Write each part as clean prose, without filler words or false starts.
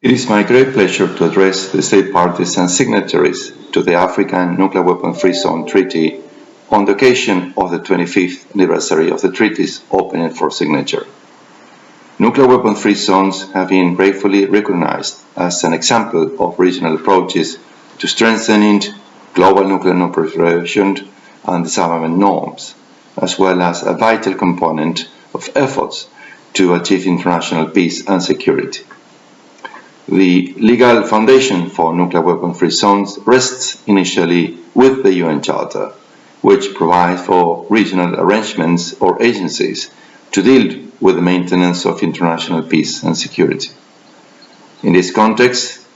It is my great pleasure to address the state parties and signatories to the African Nuclear Weapon Free Zone Treaty on the occasion of the 25th anniversary of the treaty's opening for signature. Nuclear weapon free zones have been gratefully recognized as an example of regional approaches to strengthening global nuclear non-proliferation and disarmament norms, as well as a vital component of efforts to achieve international peace and security. The legal foundation for nuclear weapon-free zones rests initially with the UN Charter, which provides for regional arrangements or agencies to deal with the maintenance of international peace and security. In this context,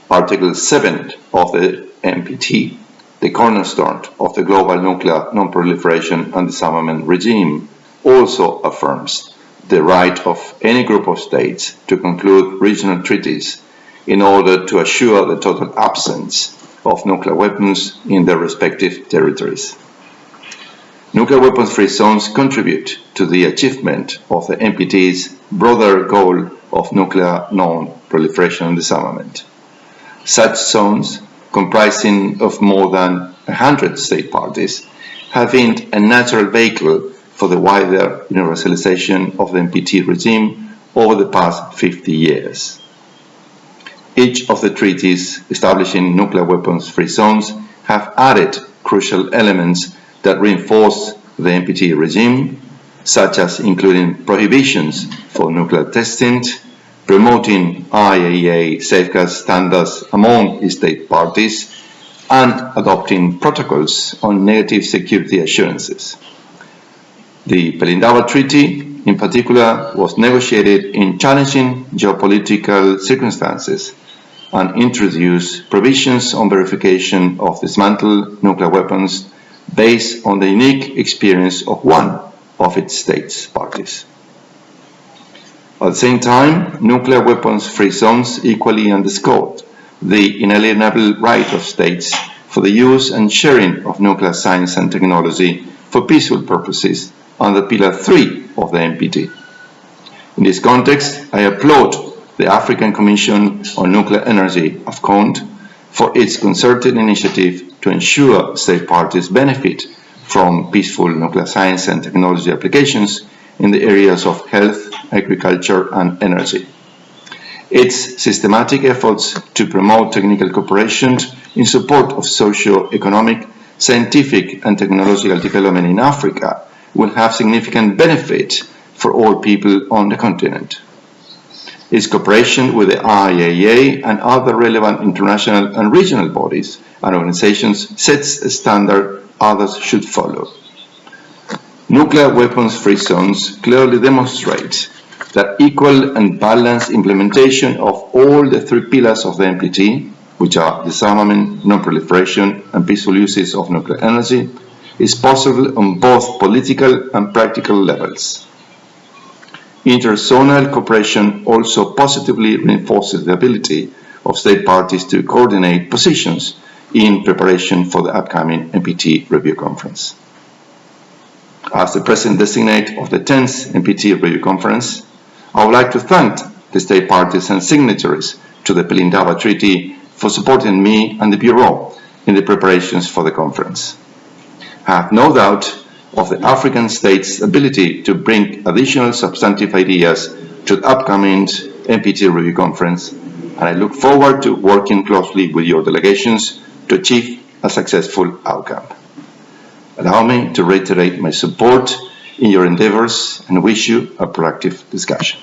Article 7 of the NPT, the cornerstone of the global nuclear non-proliferation and disarmament regime, also affirms the right of any group of states to conclude regional treaties in order to assure the total absence of nuclear weapons in their respective territories. Nuclear weapons-free zones contribute to the achievement of the NPT's broader goal of nuclear non-proliferation and disarmament. Such zones, comprising of more than 100 state parties, have been a natural vehicle for the wider universalization of the NPT regime over the past 50 years. Each of the treaties establishing nuclear weapons-free zones have added crucial elements that reinforce the NPT regime, such as including prohibitions for nuclear testing, promoting IAEA safeguard standards among state parties, and adopting protocols on negative security assurances. The Pelindaba Treaty, in particular, was negotiated in challenging geopolitical circumstances and introduced provisions on verification of dismantled nuclear weapons based on the unique experience of one of its states parties. At the same time, nuclear weapons-free zones equally underscored the inalienable right of states for the use and sharing of nuclear science and technology for peaceful purposes under Pillar 3 of the NPT. In this context, I applaud the African Commission on Nuclear Energy, AFCONT, for its concerted initiative to ensure state parties benefit from peaceful nuclear science and technology applications in the areas of health, agriculture, and energy. Its systematic efforts to promote technical cooperation in support of socio-economic, scientific, and technological development in Africa will have significant benefit for all people on the continent. Its cooperation with the IAEA and other relevant international and regional bodies and organizations sets a standard others should follow. Nuclear weapons-free zones clearly demonstrate that equal and balanced implementation of all the three pillars of the NPT, which are disarmament, non-proliferation, and peaceful uses of nuclear energy, is possible on both political and practical levels. Interzonal cooperation also positively reinforces the ability of state parties to coordinate positions in preparation for the upcoming NPT Review Conference. As the President-designate of the 10th NPT Review Conference, I would like to thank the state parties and signatories to the Pelindaba Treaty for supporting me and the Bureau in the preparations for the conference. I have no doubt of the African states' ability to bring additional substantive ideas to the upcoming NPT Review Conference, and I look forward to working closely with your delegations to achieve a successful outcome. Allow me to reiterate my support in your endeavors and wish you a productive discussion.